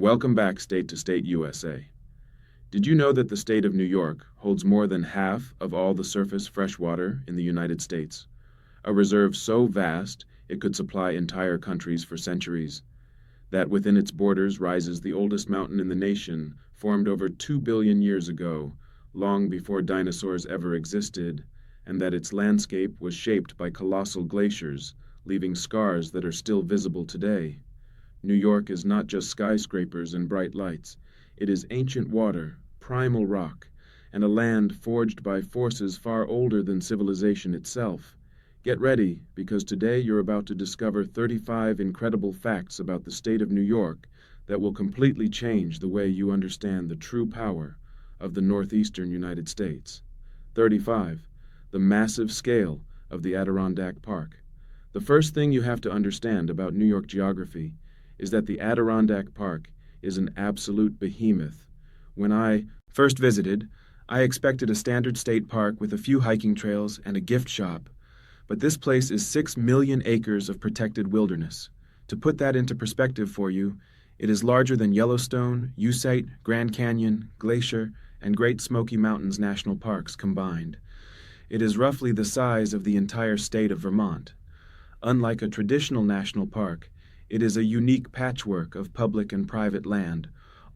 Welcome back, State to State USA. Did you know that the state of New York holds more than half of all the surface freshwater in the United States? A reserve so vast it could supply entire countries for centuries. That within its borders rises the oldest mountain in the nation, formed over 2 billion years ago, long before dinosaurs ever existed, and that its landscape was shaped by colossal glaciers, leaving scars that are still visible today. New York is not just skyscrapers and bright lights. It is ancient water, primal rock, and a land forged by forces far older than civilization itself. Get ready, because today you're about to discover 35 incredible facts about the state of New York that will completely change the way you understand the true power of the northeastern United States. 35. The massive scale of the Adirondack Park. The first thing you have to understand about New York geography is that the Adirondack Park is an absolute behemoth. When I first visited, I expected a standard state park with a few hiking trails and a gift shop, but this place is 6 million acres of protected wilderness. To put that into perspective for you, it is larger than Yellowstone, Usite, Grand Canyon, Glacier, and Great Smoky Mountains National Parks combined. It is roughly the size of the entire state of Vermont. Unlike a traditional national park, it is a unique patchwork of public and private land,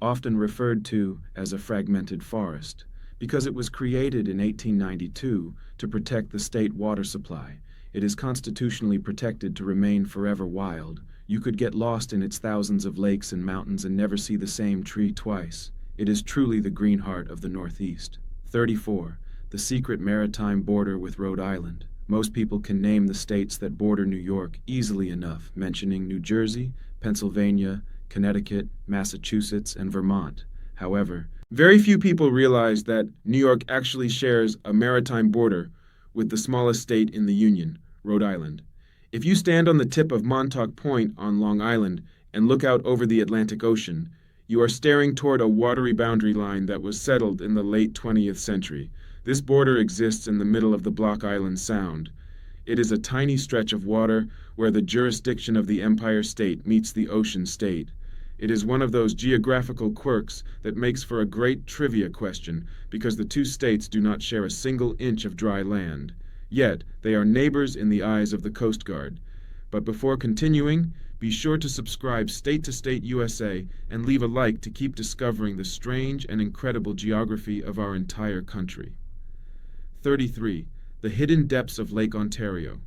often referred to as a fragmented forest, because it was created in 1892 to protect the state water supply. It is constitutionally protected to remain forever wild. You could get lost in its thousands of lakes and mountains and never see the same tree twice. It is truly the green heart of the Northeast. 34. The secret maritime border with Rhode Island. Most people can name the states that border New York easily enough, mentioning New Jersey, Pennsylvania, Connecticut, Massachusetts, and Vermont. However, very few people realize that New York actually shares a maritime border with the smallest state in the Union, Rhode Island. If you stand on the tip of Montauk Point on Long Island and look out over the Atlantic Ocean, you are staring toward a watery boundary line that was settled in the late 20th century. This border exists in the middle of the Block Island Sound. It is a tiny stretch of water where the jurisdiction of the Empire State meets the ocean state. It is one of those geographical quirks that makes for a great trivia question because the two states do not share a single inch of dry land. Yet, they are neighbors in the eyes of the Coast Guard. But before continuing, be sure to subscribe State to State USA and leave a like to keep discovering the strange and incredible geography of our entire country. 33. The hidden depths of Lake Ontario.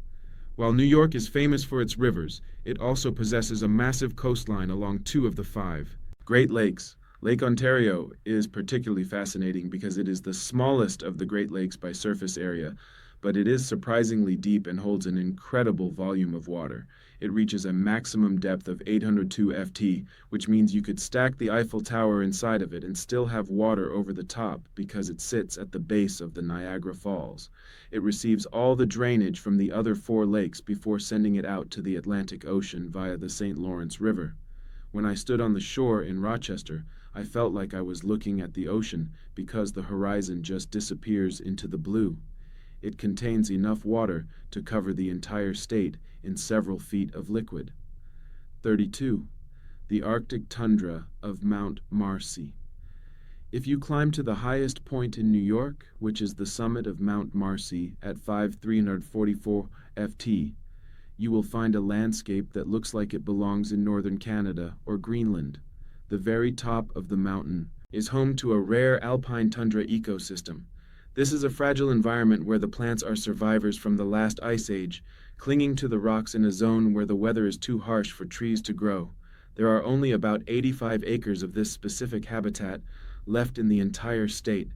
While New York is famous for its rivers, it also possesses a massive coastline along 2 of the 5 Great Lakes. Lake Ontario is particularly fascinating because it is the smallest of the Great Lakes by surface area, but it is surprisingly deep and holds an incredible volume of water. It reaches a maximum depth of 802 ft, which means you could stack the Eiffel Tower inside of it and still have water over the top because it sits at the base of the Niagara Falls. It receives all the drainage from the other 4 lakes before sending it out to the Atlantic Ocean via the St. Lawrence River. When I stood on the shore in Rochester, I felt like I was looking at the ocean because the horizon just disappears into the blue. It contains enough water to cover the entire state in several feet of liquid. 32. The Arctic tundra of Mount Marcy. If you climb to the highest point in New York, which is the summit of Mount Marcy at 5,344 ft, you will find a landscape that looks like it belongs in northern Canada or Greenland. The very top of the mountain is home to a rare alpine tundra ecosystem. This is a fragile environment where the plants are survivors from the last ice age, clinging to the rocks in a zone where the weather is too harsh for trees to grow. There are only about 85 acres of this specific habitat left in the entire state.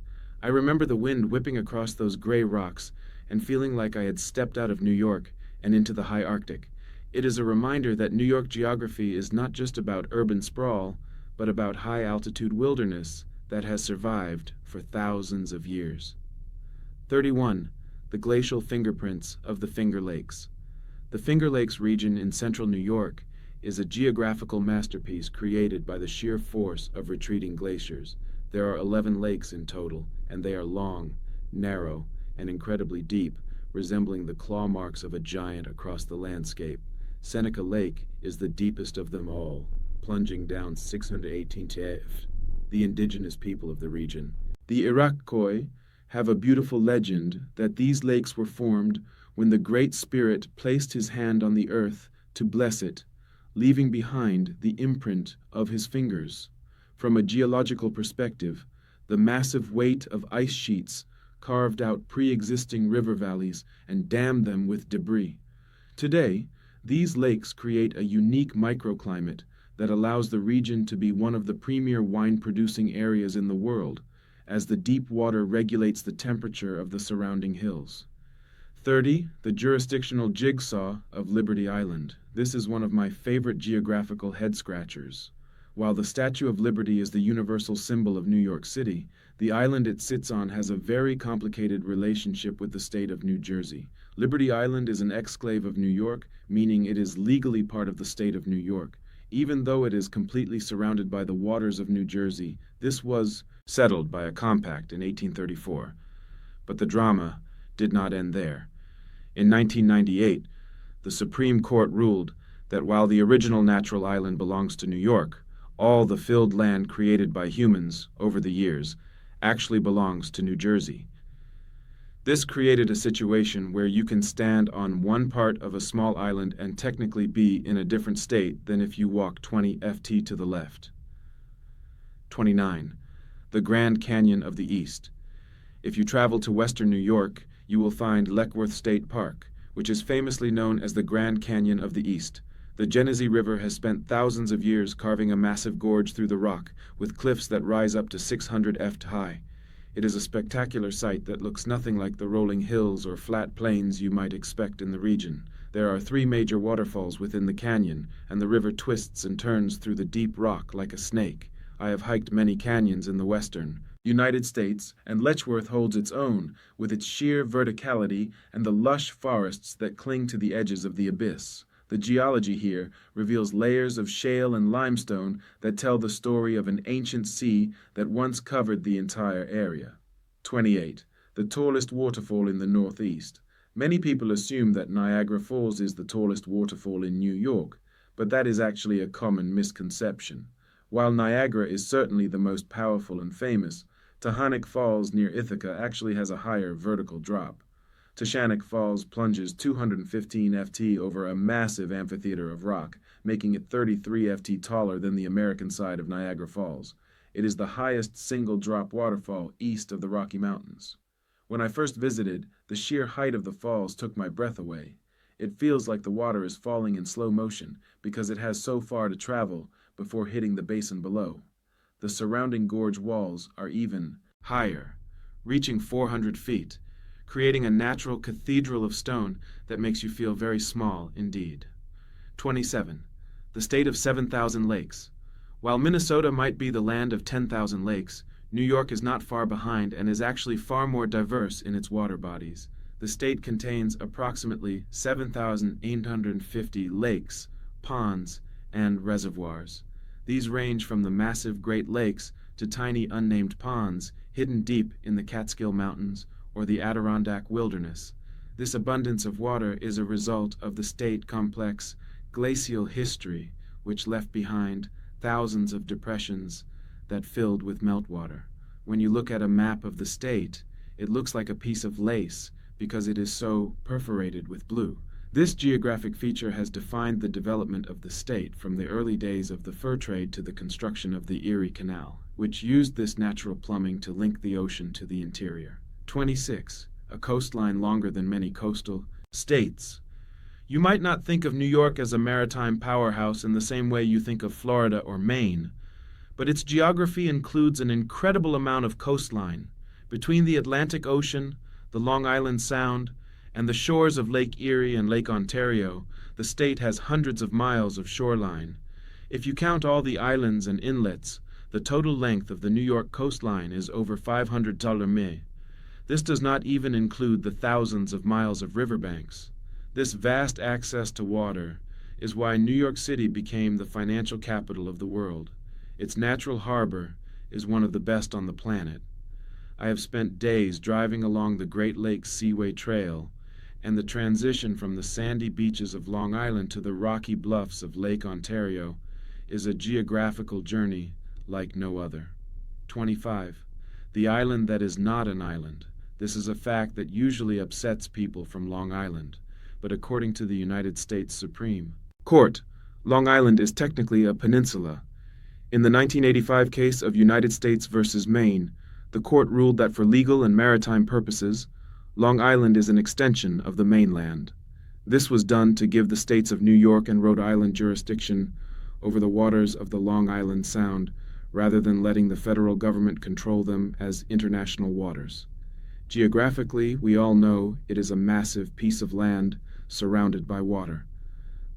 I remember the wind whipping across those gray rocks and feeling like I had stepped out of New York and into the high Arctic. It is a reminder that New York geography is not just about urban sprawl, but about high-altitude wilderness that has survived for thousands of years. 31. The glacial fingerprints of the Finger Lakes. The Finger Lakes region in central New York is a geographical masterpiece created by the sheer force of retreating glaciers. There are 11 lakes in total, and they are long, narrow, and incredibly deep, resembling the claw marks of a giant across the landscape. Seneca Lake is the deepest of them all, plunging down 618 feet, the indigenous people of the region. The Iroquois have a beautiful legend that these lakes were formed when the Great Spirit placed his hand on the earth to bless it, leaving behind the imprint of his fingers. From a geological perspective, the massive weight of ice sheets carved out pre-existing river valleys and dammed them with debris. Today, these lakes create a unique microclimate that allows the region to be one of the premier wine-producing areas in the world, as the deep water regulates the temperature of the surrounding hills. 30. The jurisdictional jigsaw of Liberty Island. This is one of my favorite geographical head-scratchers. While the Statue of Liberty is the universal symbol of New York City, the island it sits on has a very complicated relationship with the state of New Jersey. Liberty Island is an exclave of New York, meaning it is legally part of the state of New York. Even though it is completely surrounded by the waters of New Jersey, this was settled by a compact in 1834. But the drama did not end there. In 1998, the Supreme Court ruled that while the original natural island belongs to New York, all the filled land created by humans over the years actually belongs to New Jersey. This created a situation where you can stand on one part of a small island and technically be in a different state than if you walk 20 ft to the left. 29. The Grand Canyon of the East. If you travel to western New York, you will find Leckworth State Park, which is famously known as the Grand Canyon of the East. The Genesee River has spent thousands of years carving a massive gorge through the rock, with cliffs that rise up to 600 feet high. It is a spectacular sight that looks nothing like the rolling hills or flat plains you might expect in the region. There are 3 major waterfalls within the canyon, and the river twists and turns through the deep rock like a snake. I have hiked many canyons in the western United States, and Letchworth holds its own, with its sheer verticality and the lush forests that cling to the edges of the abyss. The geology here reveals layers of shale and limestone that tell the story of an ancient sea that once covered the entire area. 28. The tallest waterfall in the Northeast. Many people assume that Niagara Falls is the tallest waterfall in New York, but that is actually a common misconception. While Niagara is certainly the most powerful and famous, Tahanic Falls near Ithaca actually has a higher vertical drop. Tashanik Falls plunges 215 ft over a massive amphitheater of rock, making it 33 ft taller than the American side of Niagara Falls. It is the highest single-drop waterfall east of the Rocky Mountains. When I first visited, the sheer height of the falls took my breath away. It feels like the water is falling in slow motion because it has so far to travel before hitting the basin below. The surrounding gorge walls are even higher, reaching 400 feet, creating a natural cathedral of stone that makes you feel very small indeed. 27. The state of 7,000 lakes. While Minnesota might be the land of 10,000 lakes, New York is not far behind and is actually far more diverse in its water bodies. The state contains approximately 7,850 lakes, ponds, and reservoirs. These range from the massive Great Lakes to tiny unnamed ponds hidden deep in the Catskill Mountains or the Adirondack Wilderness. This abundance of water is a result of the state complex glacial history, which left behind thousands of depressions that filled with meltwater. When you look at a map of the state, it looks like a piece of lace because it is so perforated with blue. This geographic feature has defined the development of the state from the early days of the fur trade to the construction of the Erie Canal, which used this natural plumbing to link the ocean to the interior. 26. A coastline longer than many coastal states. You might not think of New York as a maritime powerhouse in the same way you think of Florida or Maine, but its geography includes an incredible amount of coastline. Between the Atlantic Ocean, the Long Island Sound, and the shores of Lake Erie and Lake Ontario, the state has hundreds of miles of shoreline. If you count all the islands and inlets, the total length of the New York coastline is over 500 km. This does not even include the thousands of miles of riverbanks. This vast access to water is why New York City became the financial capital of the world. Its natural harbor is one of the best on the planet. I have spent days driving along the Great Lakes Seaway Trail, and the transition from the sandy beaches of Long Island to the rocky bluffs of Lake Ontario is a geographical journey like no other. 25. The island that is not an island. This is a fact that usually upsets people from Long Island, but according to the United States Supreme Court, Long Island is technically a peninsula. In the 1985 case of United States versus Maine, the court ruled that for legal and maritime purposes, Long Island is an extension of the mainland. This was done to give the states of New York and Rhode Island jurisdiction over the waters of the Long Island Sound, rather than letting the federal government control them as international waters. Geographically, we all know it is a massive piece of land surrounded by water.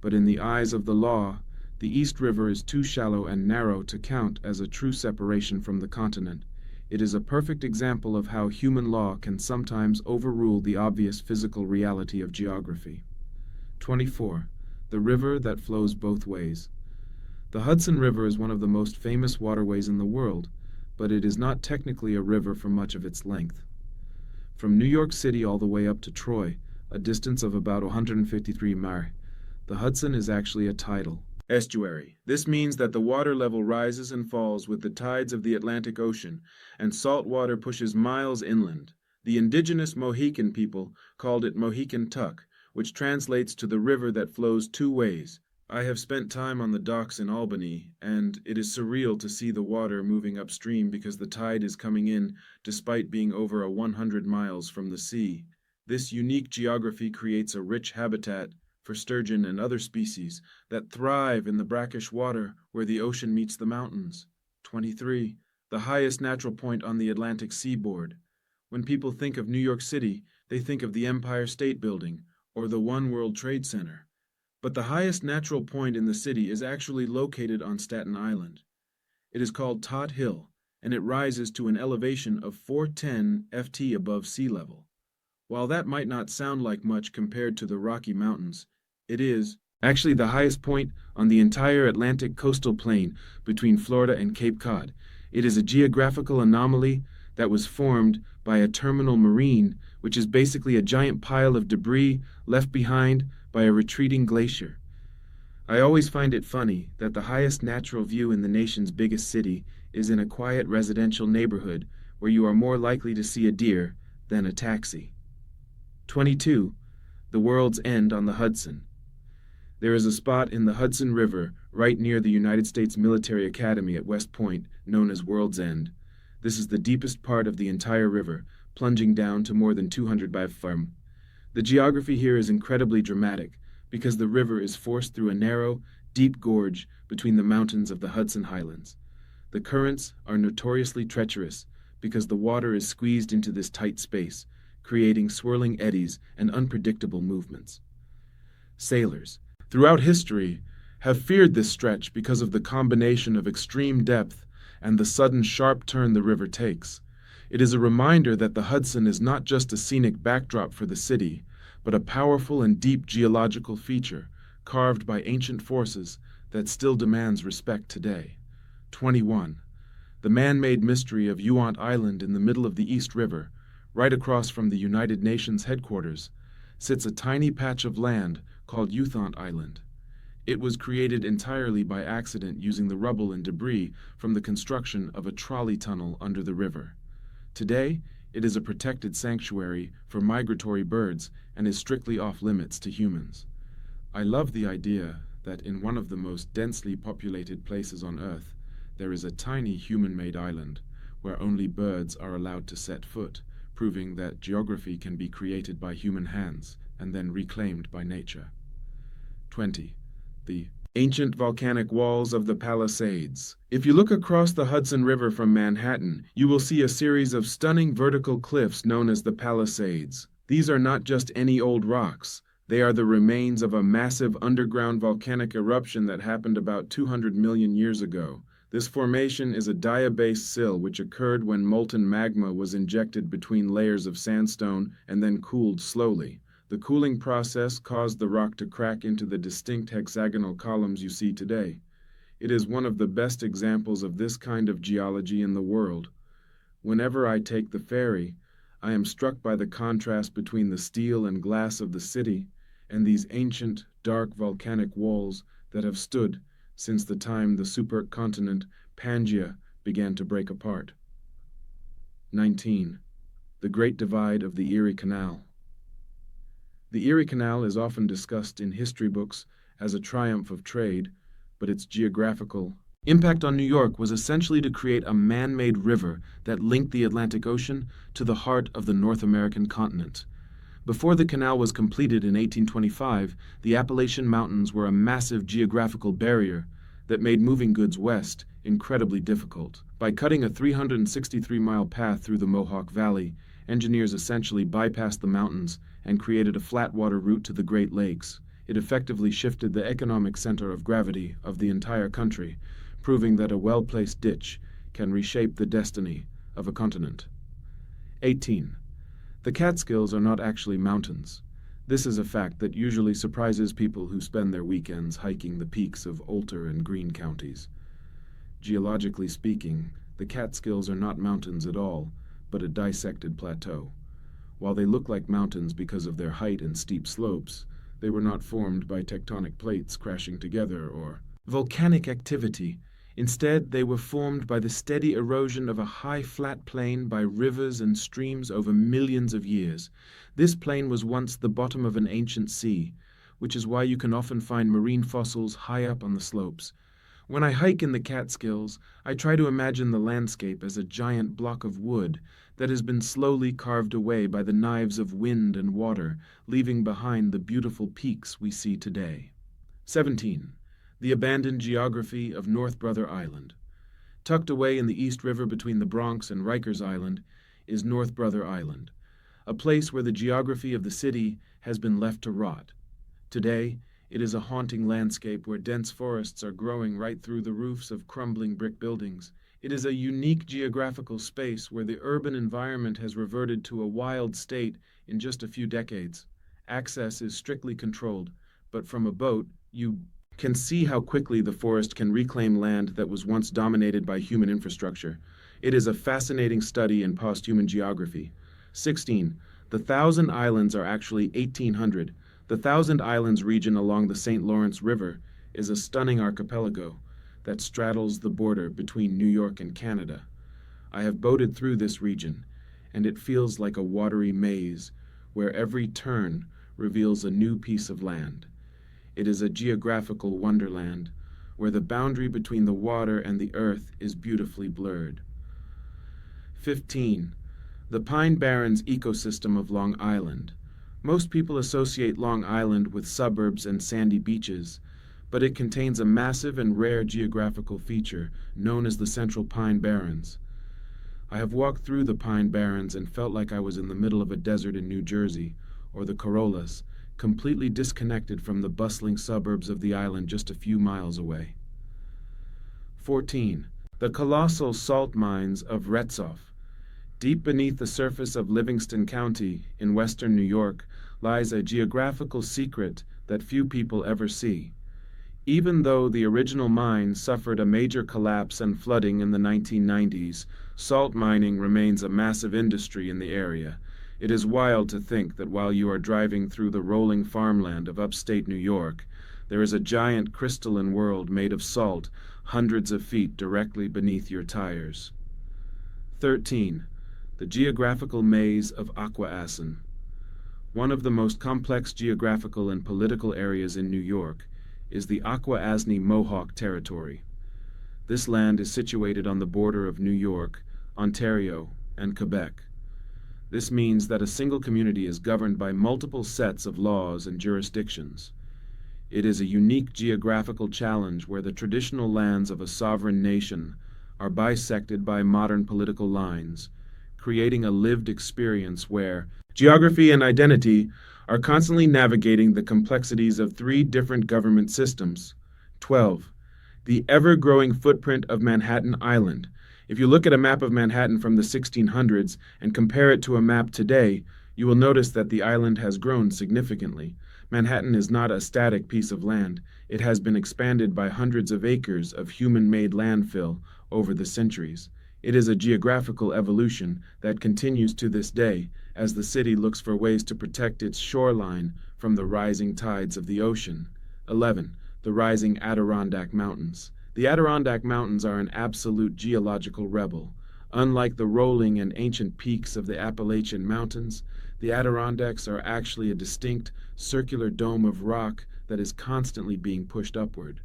But in the eyes of the law, the East River is too shallow and narrow to count as a true separation from the continent. It is a perfect example of how human law can sometimes overrule the obvious physical reality of geography. 24. The river that flows both ways. The Hudson River is one of the most famous waterways in the world, but it is not technically a river for much of its length. From New York City all the way up to Troy, a distance of about 153 miles, the Hudson is actually a tidal estuary. This means that the water level rises and falls with the tides of the Atlantic Ocean, and salt water pushes miles inland. The indigenous Mohican people called it Mohican Tuck, which translates to the river that flows two ways. I have spent time on the docks in Albany, and it is surreal to see the water moving upstream because the tide is coming in despite being over 100 miles from the sea. This unique geography creates a rich habitat for sturgeon and other species that thrive in the brackish water where the ocean meets the mountains. 23. The highest natural point on the Atlantic seaboard. When people think of New York City, they think of the Empire State Building or the One World Trade Center. But the highest natural point in the city is actually located on Staten Island. It is called Todd Hill, and it rises to an elevation of 410 ft above sea level. While that might not sound like much compared to the Rocky Mountains, it is actually the highest point on the entire Atlantic coastal plain between Florida and Cape Cod. It is a geographical anomaly that was formed by a terminal marine, which is basically a giant pile of debris left behind by a retreating glacier. I always find it funny that the highest natural view in the nation's biggest city is in a quiet residential neighborhood where you are more likely to see a deer than a taxi. 22. The world's end on the Hudson. There is a spot in the Hudson River right near the United States Military Academy at West Point known as World's End. This is the deepest part of the entire river, plunging down to more than 200 by farm. The geography here is incredibly dramatic because the river is forced through a narrow, deep gorge between the mountains of the Hudson Highlands. The currents are notoriously treacherous because the water is squeezed into this tight space, creating swirling eddies and unpredictable movements. Sailors, throughout history, have feared this stretch because of the combination of extreme depth and the sudden sharp turn the river takes. It is a reminder that the Hudson is not just a scenic backdrop for the city, but a powerful and deep geological feature carved by ancient forces that still demands respect today. 21. The man-made mystery of Youant Island in the middle of the East River, right across from the United Nations headquarters, sits a tiny patch of land called Youant Island. It was created entirely by accident using the rubble and debris from the construction of a trolley tunnel under the river. Today, it is a protected sanctuary for migratory birds and is strictly off-limits to humans. I love the idea that in one of the most densely populated places on Earth, there is a tiny human-made island where only birds are allowed to set foot, proving that geography can be created by human hands and then reclaimed by nature. 20. The ancient volcanic walls of the Palisades. If you look across the Hudson River from Manhattan, you will see a series of stunning vertical cliffs known as the Palisades. These are not just any old rocks. They are the remains of a massive underground volcanic eruption that happened about 200 million years ago. This formation is a diabase sill which occurred when molten magma was injected between layers of sandstone and then cooled slowly. The cooling process caused the rock to crack into the distinct hexagonal columns you see today. It is one of the best examples of this kind of geology in the world. Whenever I take the ferry, I am struck by the contrast between the steel and glass of the city and these ancient, dark volcanic walls that have stood since the time the supercontinent Pangaea began to break apart. 19. The Great Divide of the Erie Canal. The Erie Canal is often discussed in history books as a triumph of trade, but its geographical impact on New York was essentially to create a man-made river that linked the Atlantic Ocean to the heart of the North American continent. Before the canal was completed in 1825, the Appalachian Mountains were a massive geographical barrier that made moving goods west incredibly difficult. By cutting a 363-mile path through the Mohawk Valley, engineers essentially bypassed the mountains and created a flat-water route to the Great Lakes. It effectively shifted the economic center of gravity of the entire country, proving that a well-placed ditch can reshape the destiny of a continent. 18. The Catskills are not actually mountains. This is a fact that usually surprises people who spend their weekends hiking the peaks of Ulster and Greene counties. Geologically speaking, the Catskills are not mountains at all, but a dissected plateau. While they look like mountains because of their height and steep slopes, they were not formed by tectonic plates crashing together or volcanic activity. Instead, they were formed by the steady erosion of a high flat plain by rivers and streams over millions of years. This plain was once the bottom of an ancient sea, which is why you can often find marine fossils high up on the slopes. When I hike in the Catskills, I try to imagine the landscape as a giant block of wood that has been slowly carved away by the knives of wind and water, leaving behind the beautiful peaks we see today. 17. The abandoned geography of North Brother Island. Tucked away in the East River between the Bronx and Rikers Island is North Brother Island, a place where the geography of the city has been left to rot. Today, it is a haunting landscape where dense forests are growing right through the roofs of crumbling brick buildings. It is a unique geographical space where the urban environment has reverted to a wild state in just a few decades. Access is strictly controlled, but from a boat, you can see how quickly the forest can reclaim land that was once dominated by human infrastructure. It is a fascinating study in post-human geography. 16. The Thousand Islands are actually 1,800. The Thousand Islands region along the St. Lawrence River is a stunning archipelago that straddles the border between New York and Canada. I have boated through this region, and it feels like a watery maze where every turn reveals a new piece of land. It is a geographical wonderland where the boundary between the water and the earth is beautifully blurred. 15. The Pine Barrens ecosystem of Long Island. Most people associate Long Island with suburbs and sandy beaches, but it contains a massive and rare geographical feature known as the Central Pine Barrens. I have walked through the Pine Barrens and felt like I was in the middle of a desert in New Jersey, or the Corollas, completely disconnected from the bustling suburbs of the island just a few miles away. 14. The colossal salt mines of Retzoff. Deep beneath the surface of Livingston County in western New York lies a geographical secret that few people ever see. Even though the original mine suffered a major collapse and flooding in the 1990s, salt mining remains a massive industry in the area. It is wild to think that while you are driving through the rolling farmland of upstate New York, there is a giant crystalline world made of salt hundreds of feet directly beneath your tires. 13. The geographical maze of Aqua-Aston. One of the most complex geographical and political areas in New York is the Aqua-Aston Mohawk Territory. This land is situated on the border of New York, Ontario, and Quebec. This means that a single community is governed by multiple sets of laws and jurisdictions. It is a unique geographical challenge where the traditional lands of a sovereign nation are bisected by modern political lines, creating a lived experience where geography and identity are constantly navigating the complexities of three different government systems. 12. The ever-growing footprint of Manhattan Island. If you look at a map of Manhattan from the 1600s and compare it to a map today, you will notice that the island has grown significantly. Manhattan is not a static piece of land. It has been expanded by hundreds of acres of human-made landfill over the centuries. It is a geographical evolution that continues to this day as the city looks for ways to protect its shoreline from the rising tides of the ocean. 11. The rising Adirondack Mountains. The Adirondack Mountains are an absolute geological rebel. Unlike the rolling and ancient peaks of the Appalachian Mountains, the Adirondacks are actually a distinct, circular dome of rock that is constantly being pushed upward.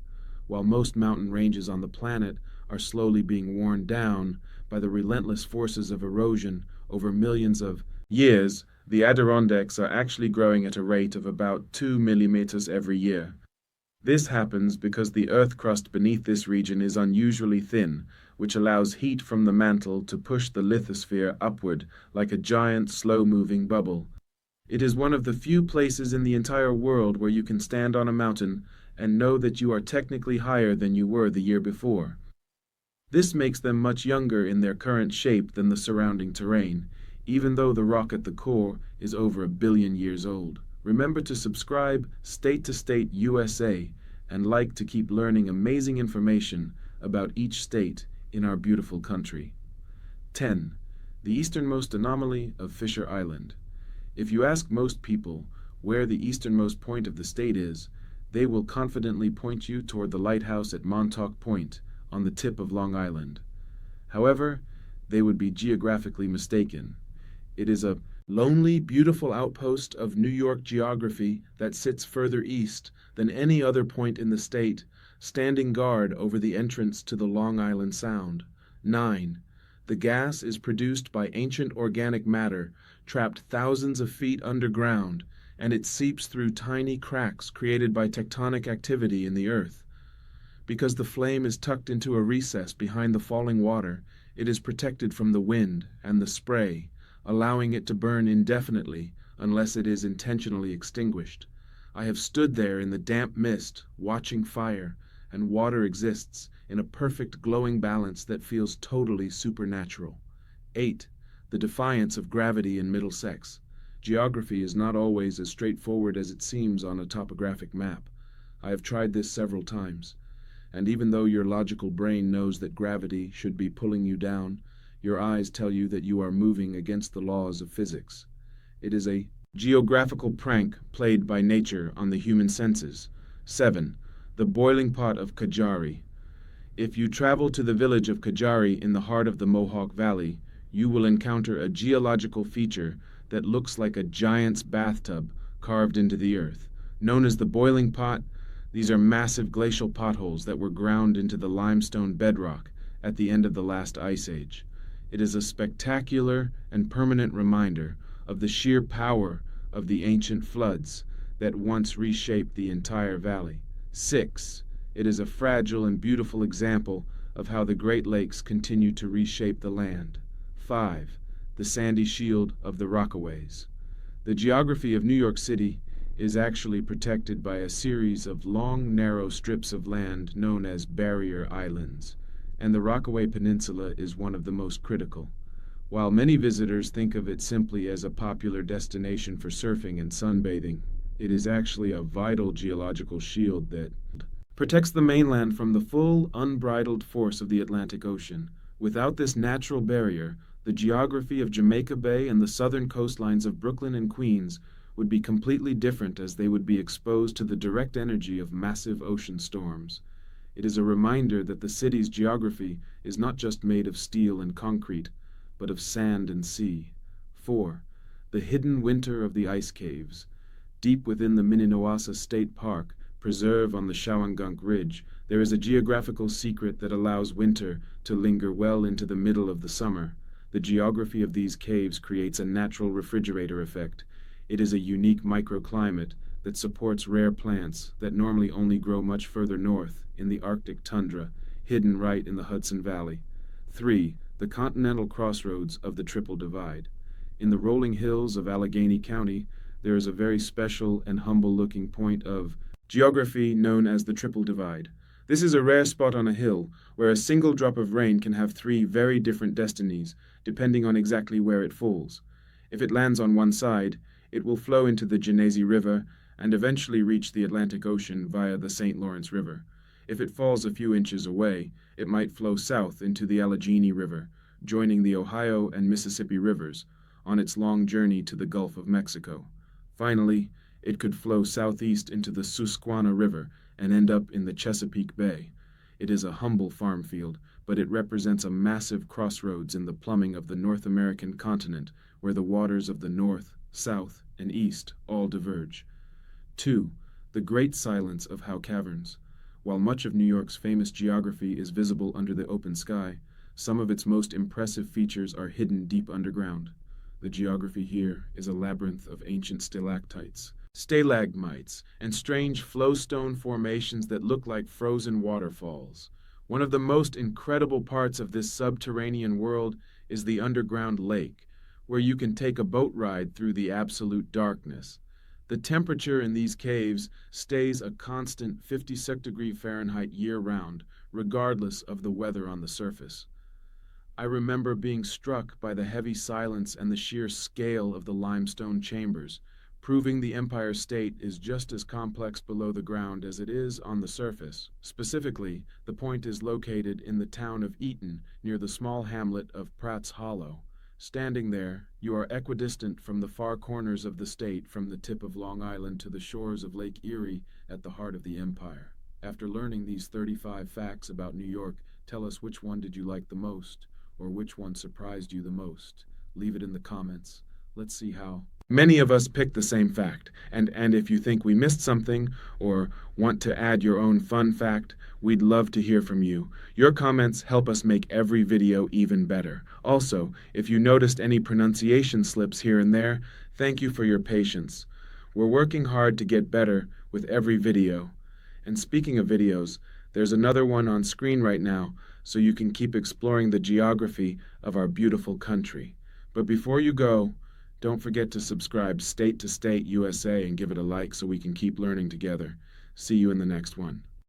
While most mountain ranges on the planet are slowly being worn down by the relentless forces of erosion over millions of years, the Adirondacks are actually growing at a rate of about 2 millimeters every year. This happens because the earth crust beneath this region is unusually thin, which allows heat from the mantle to push the lithosphere upward like a giant, slow-moving bubble. It is one of the few places in the entire world where you can stand on a mountain and know that you are technically higher than you were the year before. This makes them much younger in their current shape than the surrounding terrain, even though the rock at the core is over 1 billion years old. Remember to subscribe State to State USA and like to keep learning amazing information about each state in our beautiful country. 10. The easternmost anomaly of Fisher Island. If you ask most people where the easternmost point of the state is, they will confidently point you toward the lighthouse at Montauk Point on the tip of Long Island. However, they would be geographically mistaken. It is a lonely, beautiful outpost of New York geography that sits further east than any other point in the state, standing guard over the entrance to the Long Island Sound. 9. The gas is produced by ancient organic matter trapped thousands of feet underground, and it seeps through tiny cracks created by tectonic activity in the earth. Because the flame is tucked into a recess behind the falling water, it is protected from the wind and the spray, allowing it to burn indefinitely unless it is intentionally extinguished. I have stood there in the damp mist, watching fire, and water exists in a perfect glowing balance that feels totally supernatural. 8. The defiance of gravity in Middlesex. Geography is not always as straightforward as it seems on a topographic map. I have tried this several times, and even though your logical brain knows that gravity should be pulling you down, your eyes tell you that you are moving against the laws of physics. It is a geographical prank played by nature on the human senses. 7. The boiling pot of Kajari. If you travel to the village of Kajari in the heart of the Mohawk Valley, you will encounter a geological feature that looks like a giant's bathtub carved into the earth. Known as the boiling pot, these are massive glacial potholes that were ground into the limestone bedrock at the end of the last ice age. It is a spectacular and permanent reminder of the sheer power of the ancient floods that once reshaped the entire valley. 6. It is a fragile and beautiful example of how the Great Lakes continue to reshape the land. 5. The sandy shield of the Rockaways. The geography of New York City is actually protected by a series of long, narrow strips of land known as barrier islands, and the Rockaway Peninsula is one of the most critical. While many visitors think of it simply as a popular destination for surfing and sunbathing, it is actually a vital geological shield that protects the mainland from the full, unbridled force of the Atlantic Ocean. Without this natural barrier, the geography of Jamaica Bay and the southern coastlines of Brooklyn and Queens would be completely different, as they would be exposed to the direct energy of massive ocean storms. It is a reminder that the city's geography is not just made of steel and concrete, but of sand and sea. 4. The hidden winter of the ice caves. Deep within the Minnewaca State Park, preserve on the Shawangunk Ridge, there is a geographical secret that allows winter to linger well into the middle of the summer. The geography of these caves creates a natural refrigerator effect. It is a unique microclimate that supports rare plants that normally only grow much further north in the Arctic tundra, hidden right in the Hudson Valley. 3. The continental crossroads of the Triple Divide. In the rolling hills of Allegheny County, there is a very special and humble-looking point of geography known as the Triple Divide. This is a rare spot on a hill where a single drop of rain can have 3 very different destinies, depending on exactly where it falls. If it lands on one side, it will flow into the Genesee River and eventually reach the Atlantic Ocean via the St. Lawrence River. If it falls a few inches away, it might flow south into the Allegheny River, joining the Ohio and Mississippi rivers on its long journey to the Gulf of Mexico. Finally, it could flow southeast into the Susquehanna River and end up in the Chesapeake Bay. It is a humble farm field, but it represents a massive crossroads in the plumbing of the North American continent, where the waters of the North, South, and East all diverge. 2. The Great Silence of Howe Caverns. While much of New York's famous geography is visible under the open sky, some of its most impressive features are hidden deep underground. The geography here is a labyrinth of ancient stalactites, stalagmites, and strange flowstone formations that look like frozen waterfalls. One of the most incredible parts of this subterranean world is the underground lake, where you can take a boat ride through the absolute darkness. The temperature in these caves stays a constant 56 degrees Fahrenheit year-round, regardless of the weather on the surface. I remember being struck by the heavy silence and the sheer scale of the limestone chambers, proving the Empire State is just as complex below the ground as it is on the surface. Specifically, the point is located in the town of Eaton, near the small hamlet of Pratt's Hollow. Standing there, you are equidistant from the far corners of the state, from the tip of Long Island to the shores of Lake Erie at the heart of the empire. After learning these 35 facts about New York, tell us, which one did you like the most, or which one surprised you the most? Leave it in the comments. Let's see how. Many of us picked the same fact, and if you think we missed something or want to add your own fun fact, we'd love to hear from you. Your comments help us make every video even better. Also, if you noticed any pronunciation slips here and there, thank you for your patience. We're working hard to get better with every video. And speaking of videos, there's another one on screen right now, so you can keep exploring the geography of our beautiful country. But before you go, don't forget to subscribe State to State USA and give it a like so we can keep learning together. See you in the next one.